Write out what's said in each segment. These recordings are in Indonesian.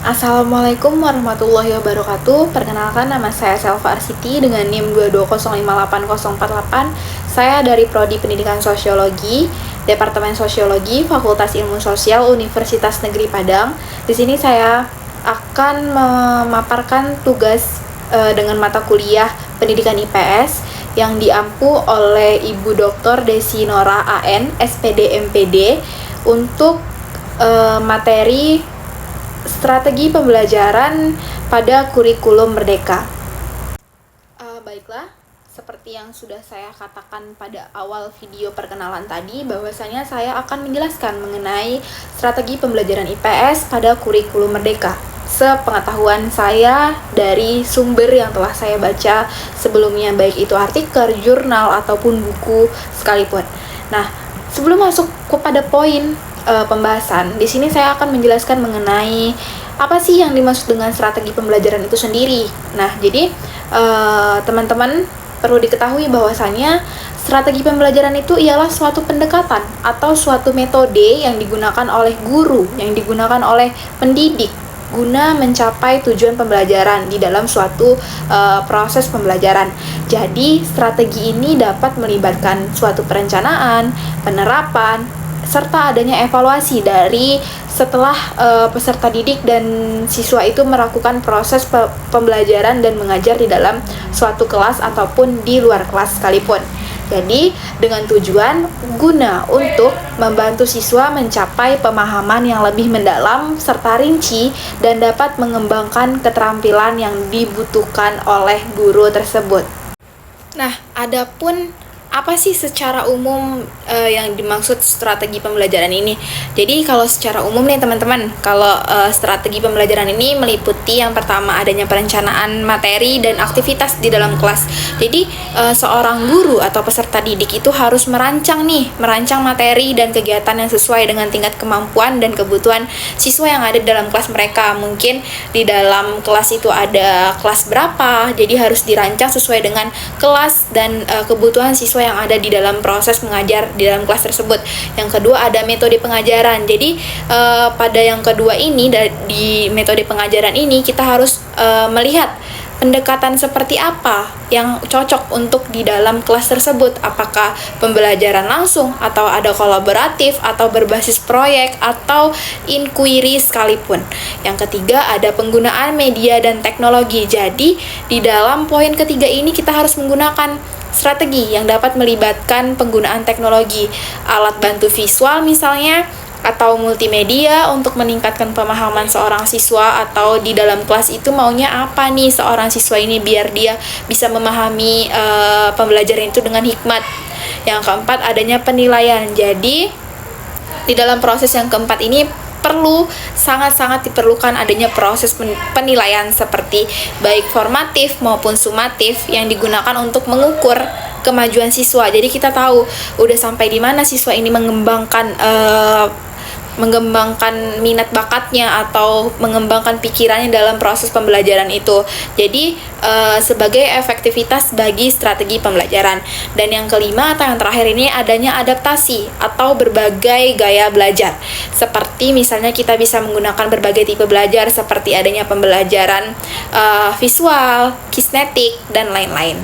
Assalamualaikum warahmatullahi wabarakatuh. Perkenalkan, nama saya Selva Arsiti dengan NIM 2205808. Saya dari Prodi Pendidikan Sosiologi, Departemen Sosiologi, Fakultas Ilmu Sosial, Universitas Negeri Padang. Di sini saya akan memaparkan tugas dengan mata kuliah Pendidikan IPS yang diampu oleh Ibu Dr. Desi Nora AN, SPD MPD untuk materi strategi pembelajaran pada kurikulum merdeka. Baiklah, seperti yang sudah saya katakan pada awal video perkenalan tadi, bahwasanya saya akan menjelaskan mengenai strategi pembelajaran IPS pada kurikulum merdeka. Sepengetahuan saya dari sumber yang telah saya baca sebelumnya, baik itu artikel, jurnal, ataupun buku sekalipun. Nah, sebelum masuk kepada poin pembahasan, di sini saya akan menjelaskan mengenai apa sih yang dimaksud dengan strategi pembelajaran itu sendiri. Nah, jadi teman-teman perlu diketahui bahwasanya strategi pembelajaran itu ialah suatu pendekatan atau suatu metode yang digunakan oleh guru, yang digunakan oleh pendidik guna mencapai tujuan pembelajaran di dalam suatu proses pembelajaran. Jadi, strategi ini dapat melibatkan suatu perencanaan, penerapan, serta adanya evaluasi dari setelah peserta didik dan siswa itu melakukan proses pembelajaran dan mengajar di dalam suatu kelas ataupun di luar kelas sekalipun. Jadi, dengan tujuan guna untuk membantu siswa mencapai pemahaman yang lebih mendalam serta rinci dan dapat mengembangkan keterampilan yang dibutuhkan oleh guru tersebut. Nah, adapun apa sih secara umum yang dimaksud strategi pembelajaran ini? Jadi kalau secara umum nih teman-teman, kalau strategi pembelajaran ini meliputi yang pertama adanya perencanaan materi dan aktivitas di dalam kelas. Jadi seorang guru atau peserta didik itu harus merancang materi dan kegiatan yang sesuai dengan tingkat kemampuan dan kebutuhan siswa yang ada di dalam kelas mereka. Mungkin di dalam kelas itu ada kelas berapa, jadi harus dirancang sesuai dengan kelas dan kebutuhan siswa yang ada di dalam proses mengajar di dalam kelas tersebut. Yang kedua ada metode pengajaran. Jadi pada yang kedua ini, di metode pengajaran ini kita harus melihat pendekatan seperti apa yang cocok untuk di dalam kelas tersebut. Apakah pembelajaran langsung, atau ada kolaboratif, atau berbasis proyek, atau inquiry sekalipun. Yang ketiga ada penggunaan media dan teknologi. Jadi di dalam poin ketiga ini kita harus menggunakan strategi yang dapat melibatkan penggunaan teknologi, alat bantu visual misalnya, atau multimedia untuk meningkatkan pemahaman seorang siswa, atau di dalam kelas itu maunya apa nih seorang siswa ini biar dia bisa memahami pembelajaran itu dengan hikmat. Yang keempat adanya penilaian. Jadi di dalam proses yang keempat ini sangat-sangat diperlukan adanya proses penilaian seperti baik formatif maupun sumatif yang digunakan untuk mengukur kemajuan siswa. Jadi kita tahu udah sampai di mana siswa ini mengembangkan minat bakatnya atau mengembangkan pikirannya dalam proses pembelajaran itu. Jadi sebagai efektivitas bagi strategi pembelajaran. Dan yang kelima atau yang terakhir ini adanya adaptasi atau berbagai gaya belajar. Seperti misalnya kita bisa menggunakan berbagai tipe belajar seperti adanya pembelajaran visual, kinetik, dan lain-lain.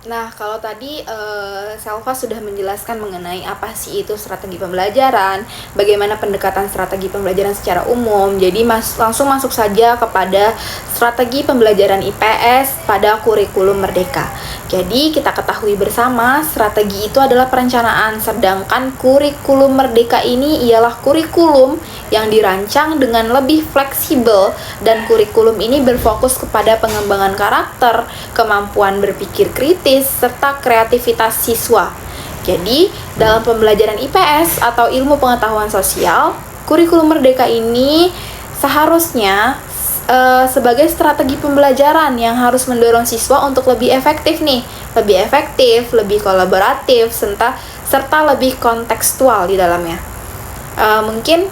Nah, kalau tadi Selva sudah menjelaskan mengenai apa sih itu strategi pembelajaran, bagaimana pendekatan strategi pembelajaran secara umum. Jadi langsung masuk saja kepada strategi pembelajaran IPS pada kurikulum merdeka. Jadi kita ketahui bersama strategi itu adalah perencanaan, sedangkan kurikulum merdeka ini ialah kurikulum yang dirancang dengan lebih fleksibel, dan kurikulum ini berfokus kepada pengembangan karakter, kemampuan berpikir kritis, serta kreativitas siswa. Jadi, dalam pembelajaran IPS atau ilmu pengetahuan sosial, kurikulum merdeka ini seharusnya sebagai strategi pembelajaran yang harus mendorong siswa untuk lebih efektif, lebih kolaboratif, serta lebih kontekstual di dalamnya. Mungkin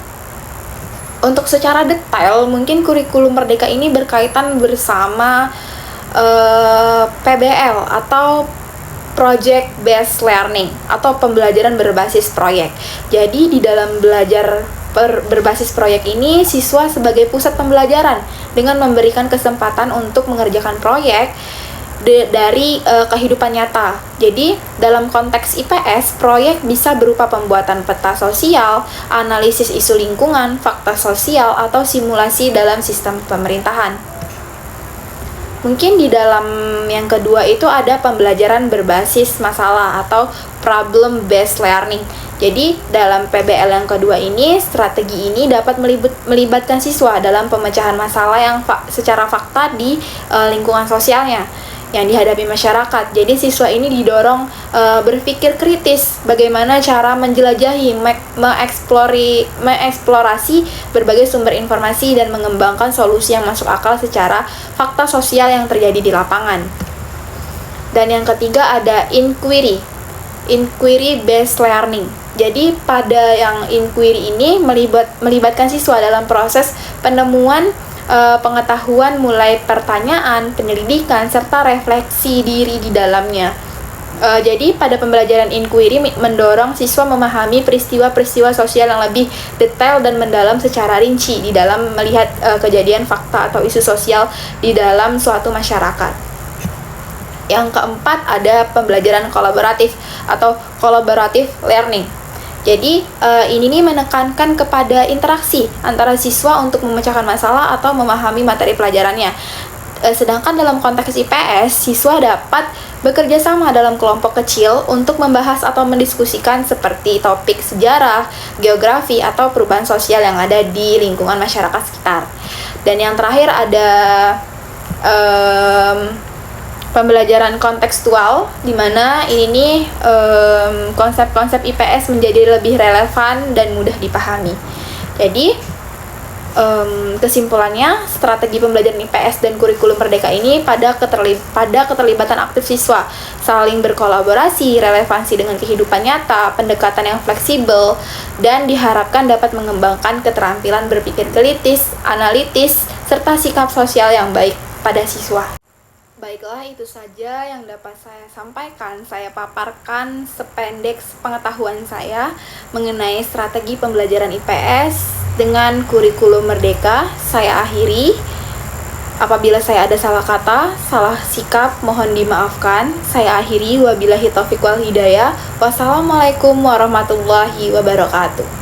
untuk secara detail, mungkin kurikulum merdeka ini berkaitan bersama PBL atau Project Based Learning atau pembelajaran berbasis proyek. Jadi di dalam belajar berbasis proyek ini, siswa sebagai pusat pembelajaran dengan memberikan kesempatan untuk mengerjakan proyek dari kehidupan nyata. Jadi, dalam konteks IPS, proyek bisa berupa pembuatan peta sosial, analisis isu lingkungan, fakta sosial, atau simulasi dalam sistem pemerintahan. Mungkin di dalam yang kedua itu ada pembelajaran berbasis masalah atau problem based learning. Jadi dalam PBL yang kedua ini, strategi ini dapat melibatkan siswa dalam pemecahan masalah yang secara fakta di lingkungan sosialnya yang dihadapi masyarakat. Jadi siswa ini didorong berpikir kritis bagaimana cara menjelajahi, mengeksplorasi berbagai sumber informasi dan mengembangkan solusi yang masuk akal secara fakta sosial yang terjadi di lapangan. Dan yang ketiga ada inquiry based learning. Jadi pada yang inquiry ini melibatkan siswa dalam proses penemuan pengetahuan mulai pertanyaan, penyelidikan, serta refleksi diri di dalamnya. Jadi pada pembelajaran inquiry mendorong siswa memahami peristiwa-peristiwa sosial yang lebih detail dan mendalam secara rinci di dalam melihat kejadian fakta atau isu sosial di dalam suatu masyarakat. Yang keempat ada pembelajaran kolaboratif atau collaborative learning. Jadi ini nih menekankan kepada interaksi antara siswa untuk memecahkan masalah atau memahami materi pelajarannya. Sedangkan dalam konteks IPS, siswa dapat bekerja sama dalam kelompok kecil untuk membahas atau mendiskusikan seperti topik sejarah, geografi, atau perubahan sosial yang ada di lingkungan masyarakat sekitar. Dan yang terakhir ada pembelajaran kontekstual, di mana ini konsep-konsep IPS menjadi lebih relevan dan mudah dipahami. Jadi kesimpulannya, strategi pembelajaran IPS dan kurikulum merdeka ini pada keterlibatan aktif siswa, saling berkolaborasi, relevansi dengan kehidupan nyata, pendekatan yang fleksibel, dan diharapkan dapat mengembangkan keterampilan berpikir kritis, analitis, serta sikap sosial yang baik pada siswa. Baiklah, itu saja yang dapat saya sampaikan. Saya paparkan sependek pengetahuan saya mengenai strategi pembelajaran IPS dengan kurikulum merdeka. Saya akhiri. Apabila saya ada salah kata, salah sikap, mohon dimaafkan. Saya akhiri. Wabillahi taufiq wal hidayah. Wassalamualaikum warahmatullahi wabarakatuh.